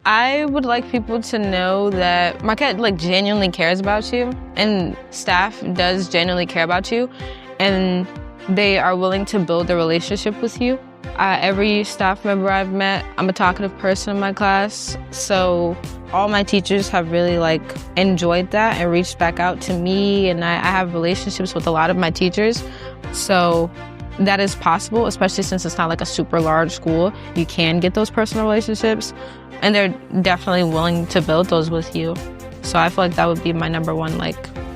I would like people to know that Marquette genuinely cares about you, and staff does genuinely care about you, and they are willing to build a relationship with you. Every staff member I've met, I'm a talkative person in my class, so all my teachers have really enjoyed that and reached back out to me, and I have relationships with a lot of my teachers. So that is possible, especially since it's not a super large school. You can get those personal relationships, and they're definitely willing to build those with you. So I feel like that would be my number one,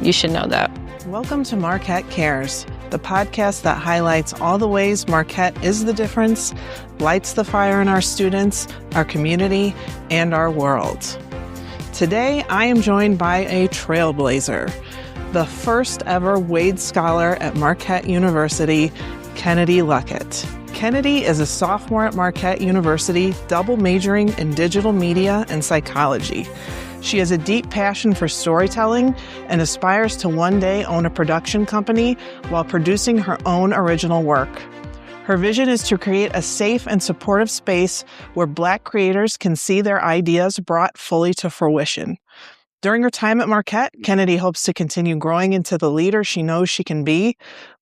you should know that. Welcome to Marquette Cares, the podcast that highlights all the ways Marquette is the difference, lights the fire in our students, our community, and our world. Today, I am joined by a trailblazer, the first ever Wade Scholar at Marquette University, Kennedi Luckett. Kennedi is a sophomore at Marquette University, double majoring in digital media and psychology. She has a deep passion for storytelling and aspires to one day own a production company while producing her own original work. Her vision is to create a safe and supportive space where Black creators can see their ideas brought fully to fruition. During her time at Marquette, Kennedi hopes to continue growing into the leader she knows she can be,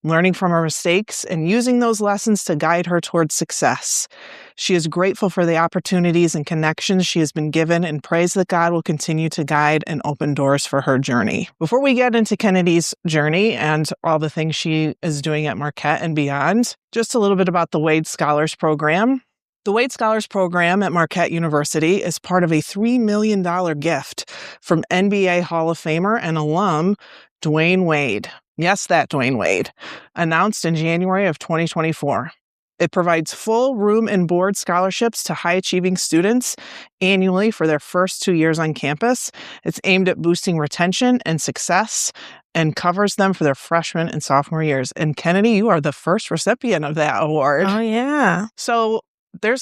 learning from her mistakes, and using those lessons to guide her towards success. She is grateful for the opportunities and connections she has been given and prays that God will continue to guide and open doors for her journey. Before we get into Kennedi's journey and all the things she is doing at Marquette and beyond, just a little bit about the Wade Scholars Program. The Wade Scholars Program at Marquette University is part of a $3 million gift from NBA Hall of Famer and alum Dwayne Wade. Yes, that Dwayne Wade, announced in January of 2024. It provides full room and board scholarships to high-achieving students annually for their first 2 years on campus. It's aimed at boosting retention and success and covers them for their freshman and sophomore years. And Kennedi, you are the first recipient of that award. Oh, yeah. So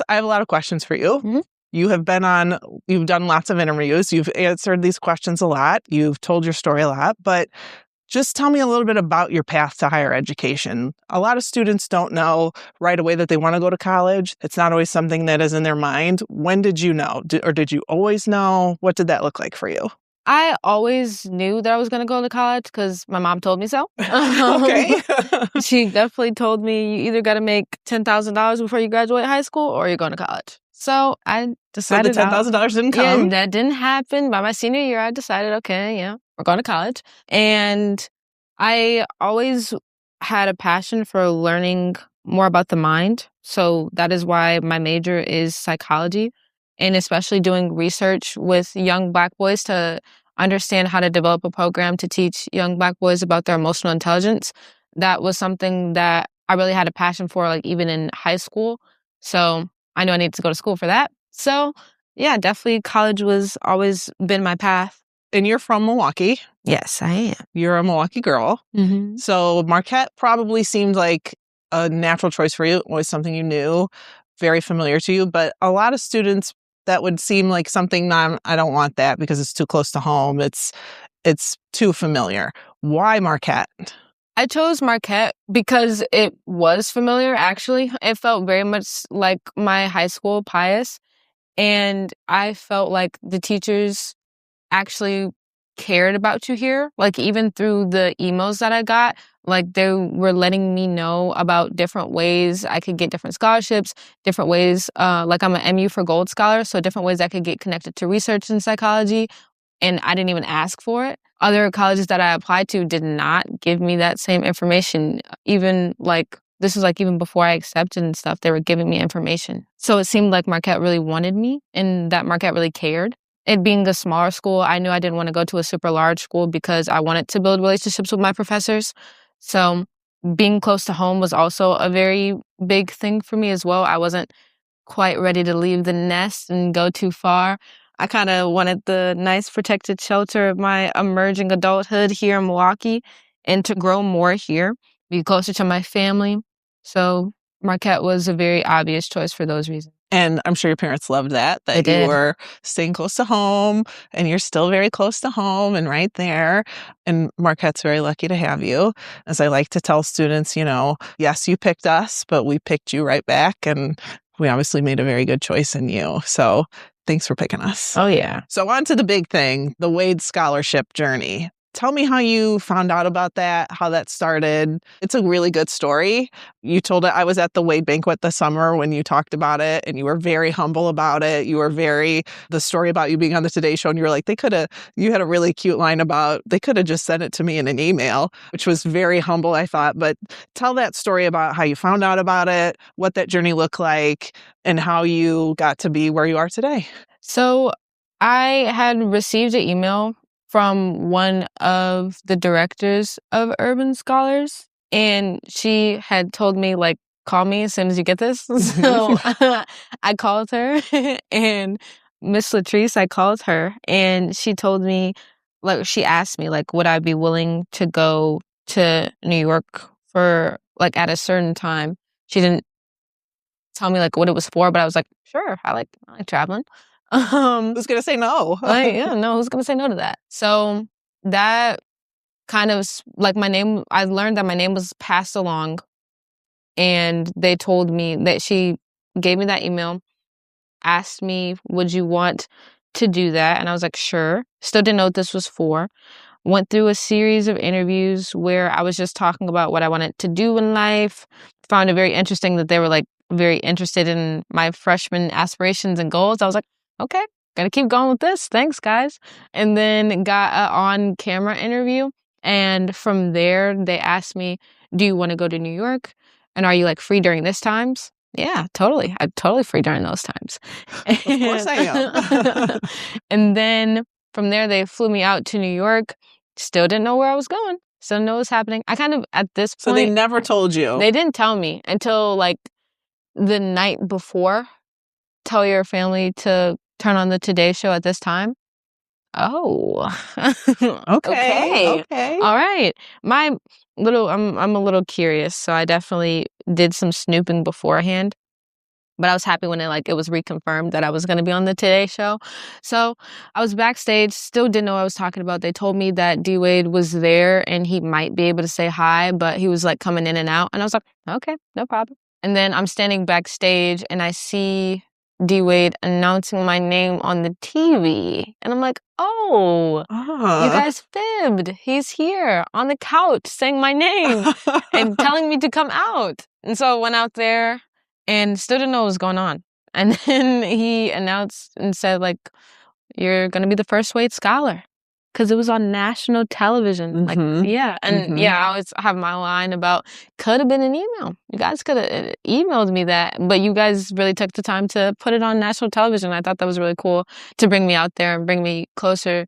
I have a lot of questions for you. Mm-hmm. You've done lots of interviews. You've answered these questions a lot. You've told your story a lot, but just tell me a little bit about your path to higher education. A lot of students don't know right away that they want to go to college. It's not always something that is in their mind. When did you know? Or did you always know? What did that look like for you? I always knew that I was going to go to college because my mom told me so. Okay. She definitely told me you either got to make $10,000 before you graduate high school or you're going to college. So I decided. So the $10,000 didn't come? Yeah, that didn't happen. By my senior year, I decided, okay, yeah, we're going to college. And I always had a passion for learning more about the mind. So that is why my major is psychology, and especially doing research with young Black boys to understand how to develop a program to teach young Black boys about their emotional intelligence. That was something that I really had a passion for, even in high school. So I knew I needed to go to school for that. So yeah, definitely college was always been my path. And you're from Milwaukee. Yes, I am. You're a Milwaukee girl. Mm-hmm. So Marquette probably seemed like a natural choice for you, always something you knew, very familiar to you. But a lot of students, that would seem like something I don't want that because it's too close to home. It's too familiar. Why Marquette? I chose Marquette because it was familiar, actually. It felt very much like my high school, Pius. And I felt like the teachers actually cared about you here. Even through the emails that I got, they were letting me know about different ways I could get different scholarships, different ways, I'm an MU for Gold Scholar, so different ways I could get connected to research in psychology, and I didn't even ask for it. Other colleges that I applied to did not give me that same information. Even this was even before I accepted and stuff, they were giving me information. So it seemed like Marquette really wanted me and that Marquette really cared. It being a smaller school, I knew I didn't want to go to a super large school because I wanted to build relationships with my professors. So being close to home was also a very big thing for me as well. I wasn't quite ready to leave the nest and go too far. I kind of wanted the nice protected shelter of my emerging adulthood here in Milwaukee and to grow more here, be closer to my family. So Marquette was a very obvious choice for those reasons. And I'm sure your parents loved that you were staying close to home and you're still very close to home and right there. And Marquette's very lucky to have you. As I like to tell students, yes, you picked us, but we picked you right back. And we obviously made a very good choice in you. So thanks for picking us. Oh, yeah. So on to the big thing, the Wade scholarship journey. Tell me how you found out about that, how that started. It's a really good story. You told it, I was at the Wade banquet this summer when you talked about it, and you were very humble about it. You were the story about you being on the Today Show, and you were like, you had a really cute line about, they could have just sent it to me in an email, which was very humble, I thought. But tell that story about how you found out about it, what that journey looked like, and how you got to be where you are today. So I had received an email from one of the directors of Urban Scholars, and she had told me, like, call me as soon as you get this. So I called her, and Miss Latrice, I called her, and she told me, like, she asked me, like, would I be willing to go to New York for, like, at a certain time. She didn't tell me, like, what it was for, but I was like, sure, I like traveling. Who's going to say no? No, who's going to say no to that? So that kind of, like, I learned that my name was passed along, and they told me that she gave me that email, asked me, would you want to do that? And I was like, sure. Still didn't know what this was for. Went through a series of interviews where I was just talking about what I wanted to do in life. Found it very interesting that they were, like, very interested in my freshman aspirations and goals. I was like, okay, gotta keep going with this. Thanks, guys. And then got an on-camera interview. And from there, they asked me, do you want to go to New York? And are you, like, free during this times? Yeah, totally. I'm totally free during those times. Of course I am. And then from there, they flew me out to New York. Still didn't know where I was going. Still didn't know what was happening. I kind of, at this point... So they never told you? They didn't tell me until, like, the night before. Tell your family to turn on the Today Show at this time. Oh. Okay. All right. I'm a little curious, so I definitely did some snooping beforehand. But I was happy when it was reconfirmed that I was going to be on the Today Show. So I was backstage, still didn't know what I was talking about. They told me that D. Wade was there and he might be able to say hi, but he was, like, coming in and out. And I was like, okay, no problem. And then I'm standing backstage and I see D. Wade announcing my name on the TV. And I'm like, oh, you guys fibbed. He's here on the couch saying my name and telling me to come out. And so I went out there and still didn't know what was going on. And then he announced and said, like, you're going to be the first Wade Scholar. Because it was on national television. Like, yeah. And yeah, I always have my line about, could have been an email. You guys could have emailed me that. But you guys really took the time to put it on national television. I thought that was really cool to bring me out there and bring me closer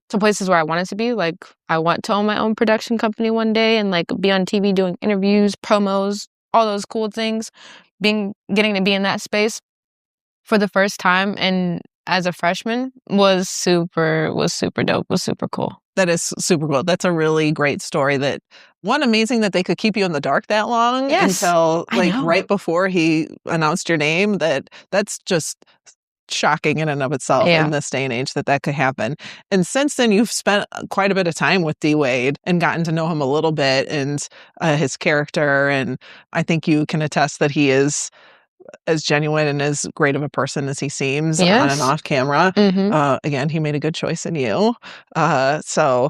to places where I wanted to be. Like, I want to own my own production company one day and, like, be on TV doing interviews, promos, all those cool things. Getting to be in that space for the first time and as a freshman was super dope, was super cool. That is super cool. That's a really great story. That one, amazing that they could keep you in the dark that long until, like, right before he announced your name. That's just shocking in and of itself in this day and age that could happen. And since then, you've spent quite a bit of time with D. Wade and gotten to know him a little bit and his character. And I think you can attest that he is as genuine and as great of a person as he seems on and off camera. Again, he made a good choice in you. So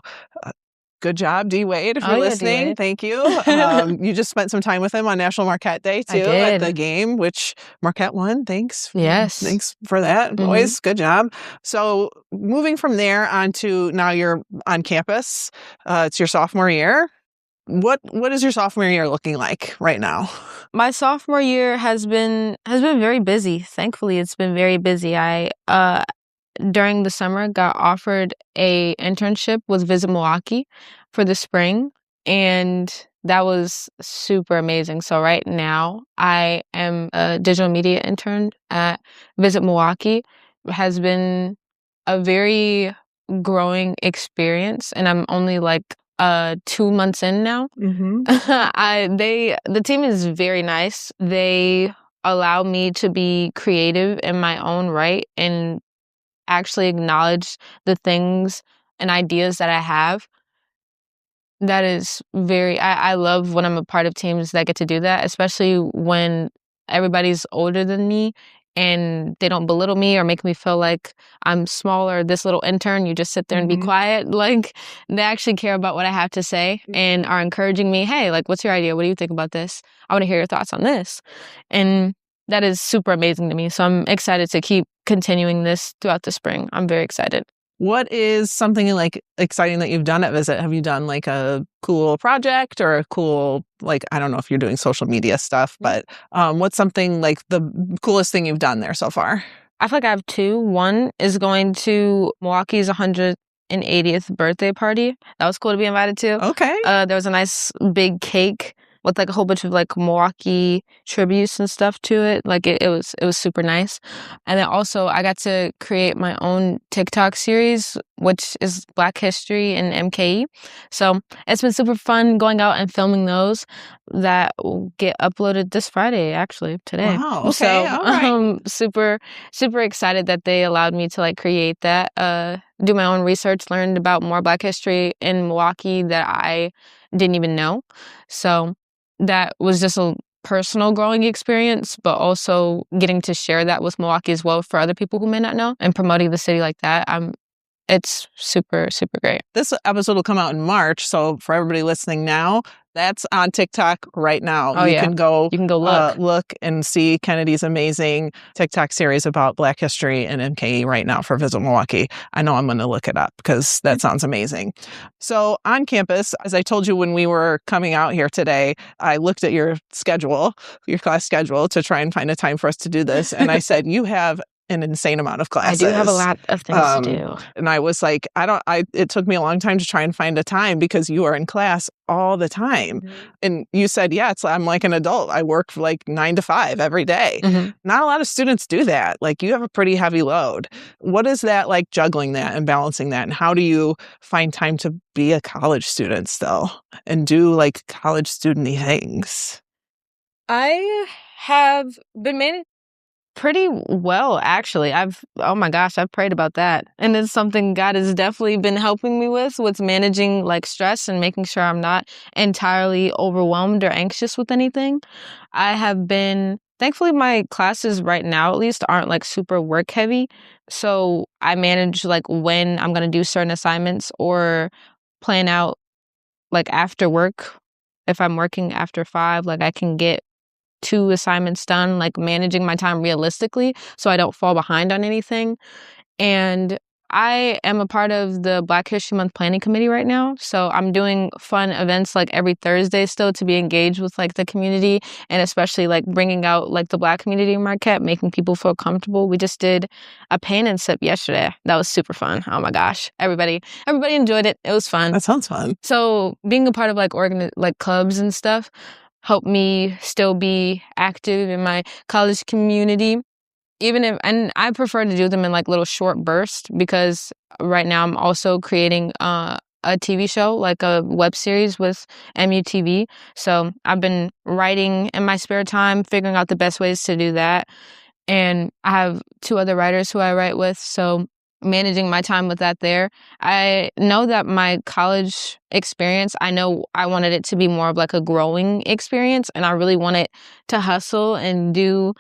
good job, D. Wade, if you're listening. Thank you. You just spent some time with him on National Marquette Day, too, at the game, which Marquette won. Thanks. Yes. Thanks for that, boys. Good job. So moving from there on to now you're on campus. It's your sophomore year. What is your sophomore year looking like right now? My sophomore year has been very busy. Thankfully, it's been very busy. I during the summer got offered a internship with Visit Milwaukee for the spring, and that was super amazing. So right now, I am a digital media intern at Visit Milwaukee. It has been a very growing experience, and I'm only, like, 2 months in now. The team is very nice. They allow me to be creative in my own right and actually acknowledge the things and ideas that I have. That is I love when I'm a part of teams that get to do that, especially when everybody's older than me and they don't belittle me or make me feel like I'm smaller, this little intern, you just sit there and be quiet. Like, they actually care about what I have to say and are encouraging me. Hey, like, what's your idea? What do you think about this? I want to hear your thoughts on this. And that is super amazing to me. So I'm excited to keep continuing this throughout the spring. I'm very excited. What is something like exciting that you've done at Visit? Have you done like a cool project or a cool, like, I don't know if you're doing social media stuff, but what's something like the coolest thing you've done there so far? I feel like I have two. One is going to Milwaukee's 180th birthday party. That was cool to be invited to. Okay. There was a nice big cake with like a whole bunch of like Milwaukee tributes and stuff to it. Like it was super nice. And then also I got to create my own TikTok series, which is Black History and MKE. So it's been super fun going out and filming those that will get uploaded this Friday, actually, today. Wow. Okay. So all right. super excited that they allowed me to like create that, do my own research, learned about more Black history in Milwaukee that I didn't even know. So that was just a personal growing experience, but also getting to share that with Milwaukee as well for other people who may not know and promoting the city like that. It's super great. This episode will come out in March. So for everybody listening now, that's on TikTok right now. Oh, you can go look and see Kennedi's amazing TikTok series about Black history and MKE right now for Visit Milwaukee. I know I'm going to look it up because that sounds amazing. So on campus, as I told you when we were coming out here today, I looked at your class schedule to try and find a time for us to do this. And I said, you have an insane amount of classes. I do have a lot of things to do. And I was like, it took me a long time to try and find a time because you are in class all the time. Mm-hmm. And you said, yeah, I'm like an adult. I work like 9 to 5 every day. Mm-hmm. Not a lot of students do that. Like you have a pretty heavy load. What is that like juggling that and balancing that? And how do you find time to be a college student still and do like college student-y things? I have been managing pretty well, actually. I've prayed about that. And it's something God has definitely been helping me with managing like stress and making sure I'm not entirely overwhelmed or anxious with anything. Thankfully, my classes right now, at least, aren't like super work heavy. So I manage like when I'm going to do certain assignments or plan out like after work. If I'm working after 5, like I can get 2 assignments done, like managing my time realistically so I don't fall behind on anything. And I am a part of the Black History Month Planning Committee right now. So I'm doing fun events like every Thursday still to be engaged with like the community and especially like bringing out like the Black community in Marquette, making people feel comfortable. We just did a paint and sip yesterday. That was super fun. Oh my gosh. Everybody enjoyed it. It was fun. That sounds fun. So being a part of like clubs and stuff helped me still be active in my college community. And I prefer to do them in like little short bursts because right now I'm also creating a TV show, like a web series with MUTV. So I've been writing in my spare time, figuring out the best ways to do that. And I have 2 other writers who I write with. So managing my time with that there. I know that my college experience, I know I wanted it to be more of like a growing experience. And I really wanted to hustle and do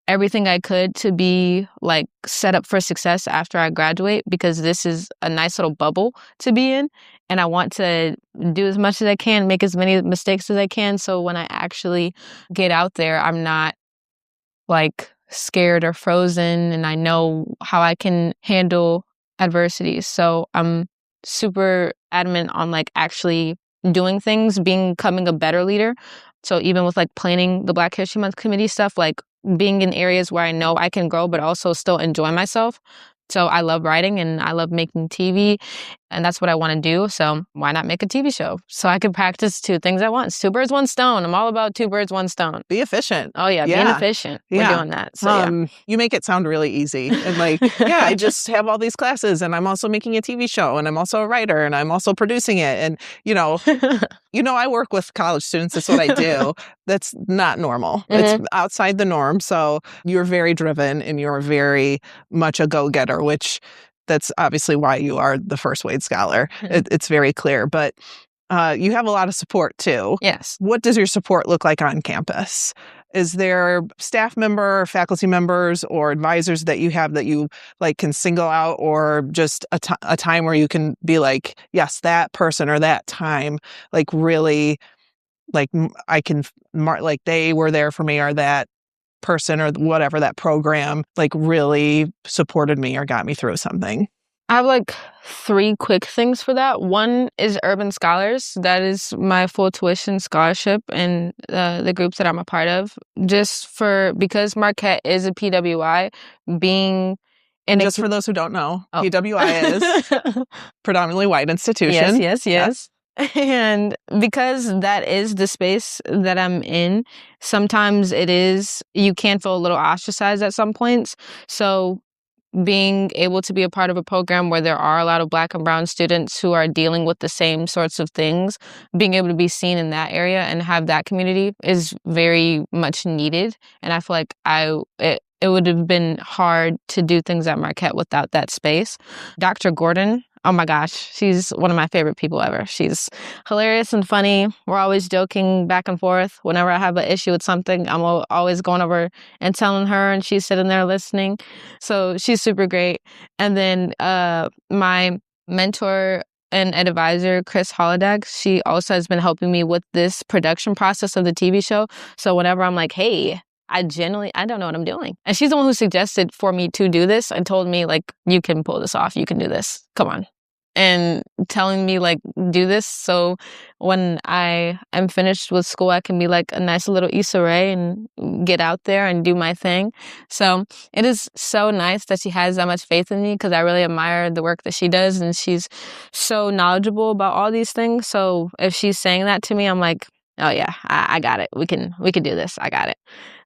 everything I could to be like set up for success after I graduate because this is a nice little bubble to be in. And I want to do as much as I can, make as many mistakes as I can. So when I actually get out there, I'm not like scared or frozen and I know how I can handle adversities. So I'm super adamant on like actually doing things, becoming a better leader. So even with like planning the Black History Month committee stuff, like being in areas where I know I can grow, but also still enjoy myself. So I love writing and I love making TV and that's what I want to do. So why not make a TV show? So I could practice 2 things at once. 2 birds, 1 stone. I'm all about 2 birds, 1 stone. Be efficient. Oh yeah, being efficient. We're doing that. So you make it sound really easy. And like, yeah, I just have all these classes and I'm also making a TV show and I'm also a writer and I'm also producing it. And, I work with college students. That's what I do. That's not normal. Mm-hmm. It's outside the norm. So you're very driven and you're very much a go-getter, which that's obviously why you are the first Wade Scholar. Mm-hmm. It's very clear. But you have a lot of support too. Yes. What does your support look like on campus? Is there staff member, faculty members, or advisors that you have that you like can single out, or just a time where you can be like, yes, that person or that time, like really, like I can mark, like they were there for me, or that person or whatever, that program, like really supported me or got me through something? I have like 3 quick things for that. One is Urban Scholars. That is my full tuition scholarship and the groups that I'm a part of. Because Marquette is a PWI, being in Just for those who don't know, Oh. PWI is predominantly white institution. Yes. And because that is the space that I'm in, sometimes you can feel a little ostracized at some points. So being able to be a part of a program where there are a lot of Black and brown students who are dealing with the same sorts of things, being able to be seen in that area and have that community is very much needed. And I feel like it would have been hard to do things at Marquette without that space. Dr. Gordon, oh my gosh, she's one of my favorite people ever. She's hilarious and funny. We're always joking back and forth. Whenever I have an issue with something, I'm always going over and telling her, and she's sitting there listening. So she's super great. And then my mentor and advisor, Chris Holodag, she also has been helping me with this production process of the TV show. So whenever I'm like, hey, I don't know what I'm doing. And she's the one who suggested for me to do this and told me, like, you can pull this off. You can do this. Come on. And telling me, like, do this. So when I am finished with school, I can be like a nice little Issa Rae and get out there and do my thing. So it is so nice that she has that much faith in me, because I really admire the work that she does. And she's so knowledgeable about all these things. So if she's saying that to me, I'm like, oh yeah, I got it. We can do this. I got it.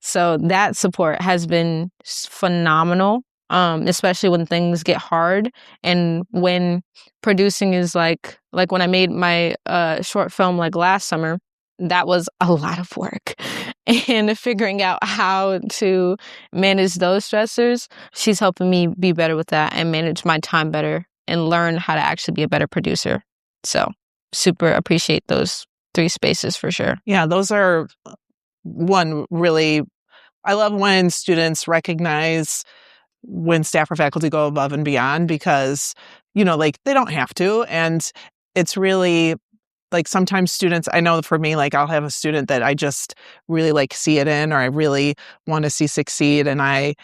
So that support has been phenomenal, especially when things get hard and when producing is like when I made my short film like last summer, that was a lot of work. And figuring out how to manage those stressors, she's helping me be better with that and manage my time better and learn how to actually be a better producer. So super appreciate those 3 spaces for sure. Yeah, those are one really, I love when students recognize when staff or faculty go above and beyond, because, like they don't have to. And it's really like sometimes students, I know for me, like I'll have a student that I just really like see it in, or I really want to see succeed. And I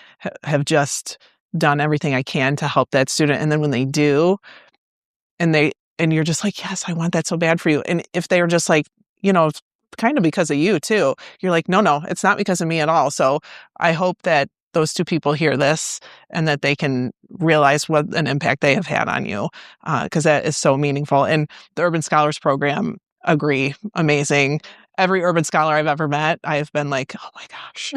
have just done everything I can to help that student. And then when they do, and you're just like, yes, I want that so bad for you. And if they're just like, it's kind of because of you too, you're like, no, it's not because of me at all. So I hope that those 2 people hear this and that they can realize what an impact they have had on you, because that is so meaningful. And the Urban Scholars Program, agree, amazing. Every Urban Scholar I've ever met, I have been like, oh my gosh,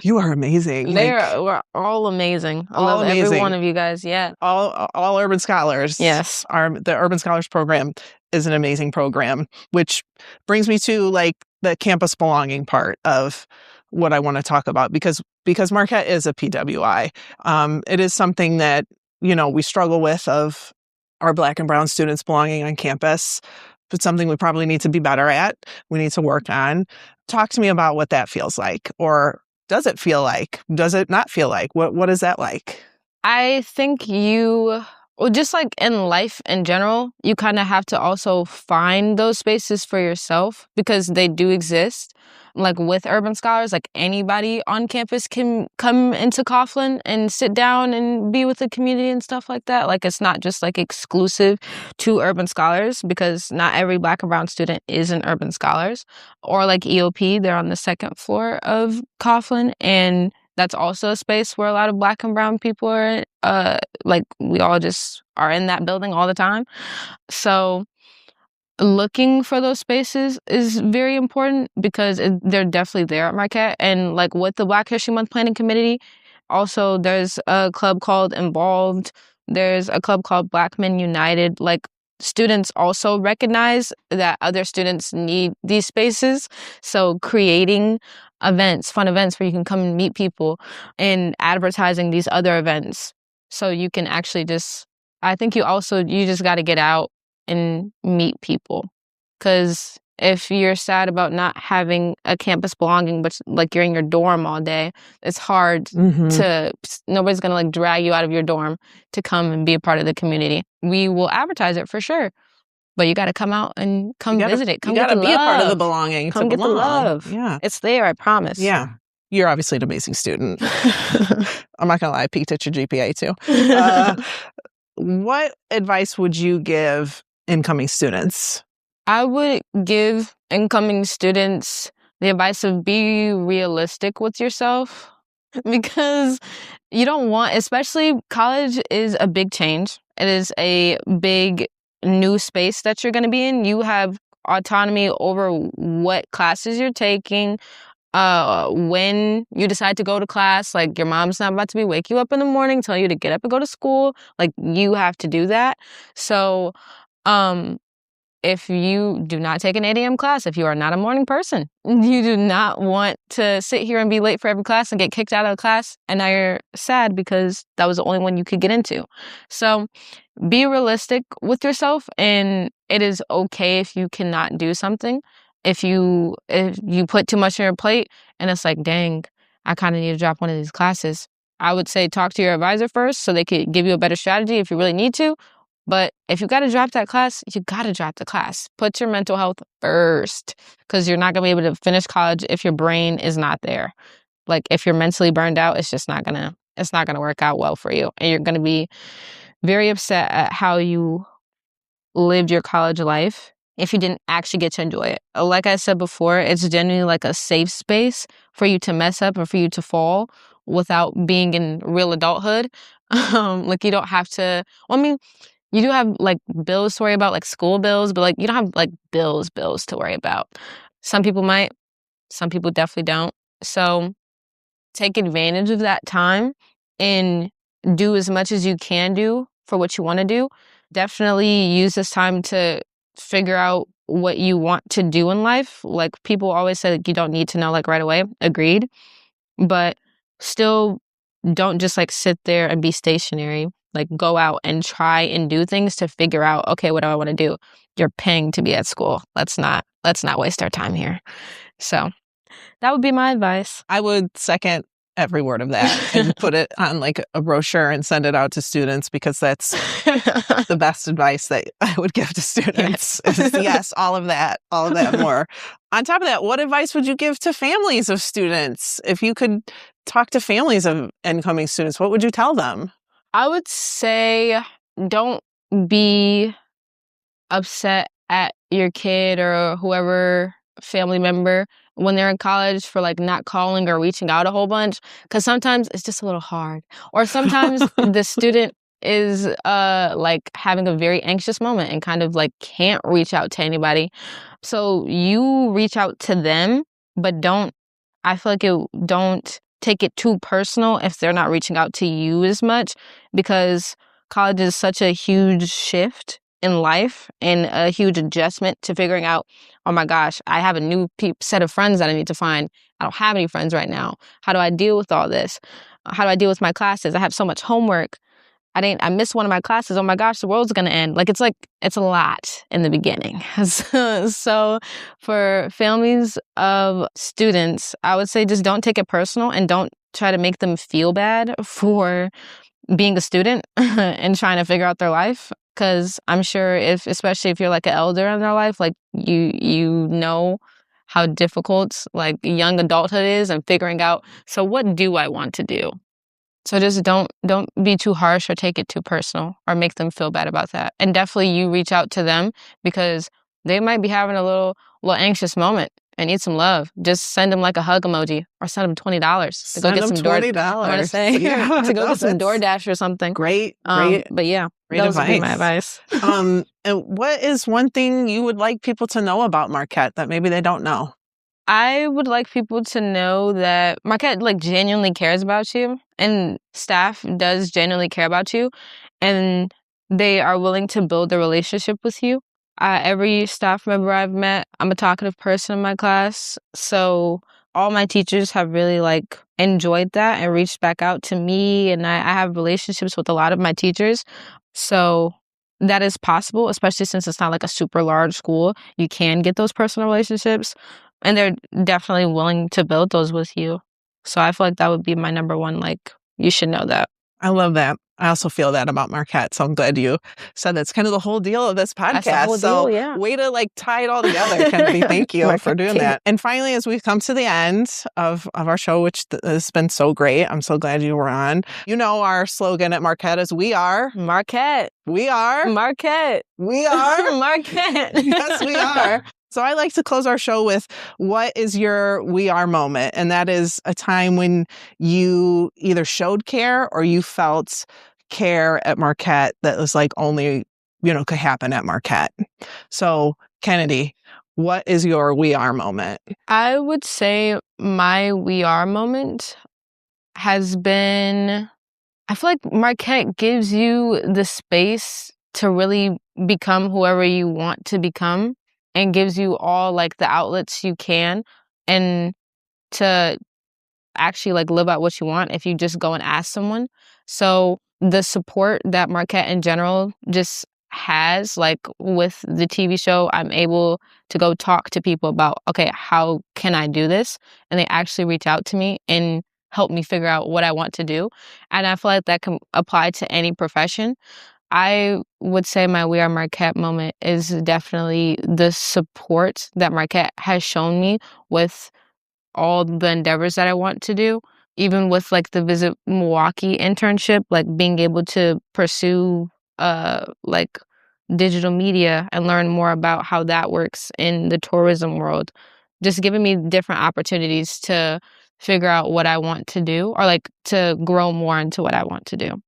you are amazing. We're all amazing. I love every one of you guys. Yeah. All Urban Scholars. Yes. The Urban Scholars Program is an amazing program, which brings me to like the campus belonging part of what I want to talk about, because Marquette is a PWI. It is something that, we struggle with, of our Black and brown students belonging on campus. It's something we probably need to be better at. We need to work on. Talk to me about what that feels like. Or does it feel like? Does it not feel like? What is that like? I think just like in life in general, you kind of have to also find those spaces for yourself, because they do exist. Like with Urban Scholars, like anybody on campus can come into Coughlin and sit down and be with the community and stuff like that. Like it's not just like exclusive to Urban Scholars, because not every Black and brown student is an Urban Scholars. Or like EOP, they're on the 2nd floor of Coughlin, and that's also a space where a lot of Black and brown people are, like we all just are in that building all the time. So looking for those spaces is very important, because they're definitely there at Marquette. And like with the Black History Month Planning Committee, also there's a club called Involved. There's a club called Black Men United. Like students also recognize that other students need these spaces. So creating events, fun events where you can come and meet people, and advertising these other events. So you can actually I think you just got to get out and meet people, because If you're sad about not having a campus belonging, but like you're in your dorm all day, it's hard nobody's going to like drag you out of your dorm to come and be a part of the community. We will advertise it for sure, but you got to come out and visit it. Come you get the love. You got to be a part of the belonging. Come get the love. Yeah. It's there, I promise. Yeah. You're obviously an amazing student. I'm not going to lie, I peeked at your GPA too. What advice would you give incoming students? I would give incoming students the advice of be realistic with yourself, because you don't want, especially college is a big change. It is a big new space that you're going to be in. You have autonomy over what classes you're taking, when you decide to go to class. Like, your mom's not about to be wake you up in the morning, tell you to get up and go to school. Like, you have to do that. So, if you do not take an 8 a.m. class, if you are not a morning person, you do not want to sit here and be late for every class and get kicked out of the class, and now you're sad because that was the only one you could get into. So be realistic with yourself, and it is okay if you cannot do something. If you put too much on your plate and it's like, dang, I kind of need to drop one of these classes, I would say talk to your advisor first so they could give you a better strategy if you really need to. But if you got to drop that class, you got to drop the class. Put your mental health first, because you're not going to be able to finish college if your brain is not there. Like, if you're mentally burned out, it's just not going to work out well for you. And you're going to be very upset at how you lived your college life if you didn't actually get to enjoy it. Like I said before, it's genuinely like a safe space for you to mess up or for you to fall without being in real adulthood. Like, you don't have to, well, I mean, you do have like bills to worry about, like school bills, but like you don't have like bills to worry about. Some people might, some people definitely don't. So take advantage of that time and do as much as you can do for what you want to do. Definitely use this time to figure out what you want to do in life. Like, people always say that you don't need to know like right away. Agreed. But still, don't just like sit there and be stationary. Like, go out and try and do things to figure out, okay, what do I want to do? You're paying to be at school. Let's not waste our time here. So that would be my advice. I would second every word of that and put it on like a brochure and send it out to students, because that's the best advice that I would give to students. Yes, all of that more. On top of that, what advice would you give to families of students? If you could talk to families of incoming students, what would you tell them? I would say don't be upset at your kid or whoever family member when they're in college for like not calling or reaching out a whole bunch, because sometimes it's just a little hard, or sometimes the student is like having a very anxious moment and kind of like can't reach out to anybody. So you reach out to them, but don't take it too personal if they're not reaching out to you as much, because college is such a huge shift in life and a huge adjustment to figuring out, oh my gosh, I have a new set of friends that I need to find. I don't have any friends right now. How do I deal with all this? How do I deal with my classes? I have so much homework. I missed one of my classes. Oh my gosh, the world's going to end. Like, it's a lot in the beginning. So for families of students, I would say just don't take it personal and don't try to make them feel bad for being a student and trying to figure out their life. Because I'm sure especially if you're like an elder in their life, like you know how difficult like young adulthood is and figuring out, so what do I want to do? So just don't be too harsh or take it too personal or make them feel bad about that. And definitely you reach out to them, because they might be having a little anxious moment and need some love. Just send them like a hug emoji, or send them $20 to go get some $20. I want to say to go get some DoorDash or something. Great. But yeah, those would be my advice. And what is one thing you would like people to know about Marquette that maybe they don't know? I would like people to know that Marquette like genuinely cares about you, and staff does genuinely care about you, and they are willing to build a relationship with you. Every staff member I've met, I'm a talkative person in my class, so all my teachers have really like enjoyed that and reached back out to me, and I have relationships with a lot of my teachers. So that is possible, especially since it's not like a super large school. You can get those personal relationships, and they're definitely willing to build those with you. So I feel like that would be my number one, like, you should know that. I love that. I also feel that about Marquette. So I'm glad you said that's kind of the whole deal of this podcast. That's the whole so deal, yeah. Way to like tie it all together, Kennedy. Thank you for doing that. And finally, as we've come to the end of our show, which has been so great, I'm so glad you were on. You know, our slogan at Marquette is We Are Marquette. We Are Marquette. We Are Marquette. Yes, we are. So I like to close our show with, what is your we are moment? And that is a time when you either showed care or you felt care at Marquette that was like only, could happen at Marquette. So Kennedy, what is your we are moment? I would say my we are moment has been, I feel like Marquette gives you the space to really become whoever you want to become, and gives you all like the outlets you can, and to actually like live out what you want if you just go and ask someone. So the support that Marquette in general just has, like with the TV show, I'm able to go talk to people about, okay, how can I do this? And they actually reach out to me and help me figure out what I want to do. And I feel like that can apply to any profession. I would say my We Are Marquette moment is definitely the support that Marquette has shown me with all the endeavors that I want to do. Even with like the Visit Milwaukee internship, like being able to pursue like digital media and learn more about how that works in the tourism world. Just giving me different opportunities to figure out what I want to do, or like to grow more into what I want to do.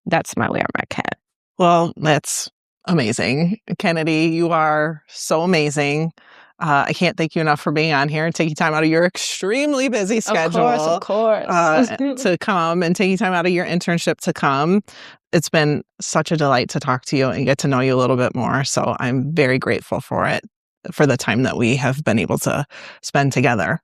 That's my We Are Marquette. Well, that's amazing. Kennedy, you are so amazing. I can't thank you enough for being on here and taking time out of your extremely busy schedule. Of course. To come and taking time out of your internship to come. It's been such a delight to talk to you and get to know you a little bit more. So I'm very grateful for it, for the time that we have been able to spend together.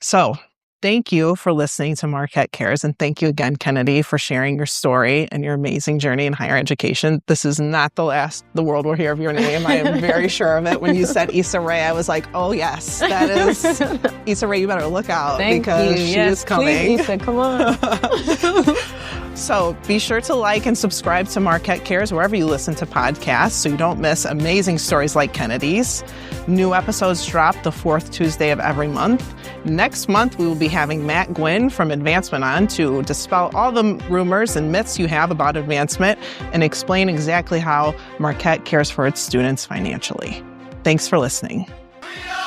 So thank you for listening to Marquette Cares. And thank you again, Kennedy, for sharing your story and your amazing journey in higher education. This is not the last the world will hear of your name. I am very sure of it. When you said Issa Rae, I was like, oh, yes, that is Issa Rae. You better look out because she is coming. Please, Issa, come on. So be sure to like and subscribe to Marquette Cares wherever you listen to podcasts so you don't miss amazing stories like Kennedy's. New episodes drop the fourth Tuesday of every month. Next month, we will be having Matt Gwynn from Advancement on to dispel all the rumors and myths you have about advancement and explain exactly how Marquette cares for its students financially. Thanks for listening. We are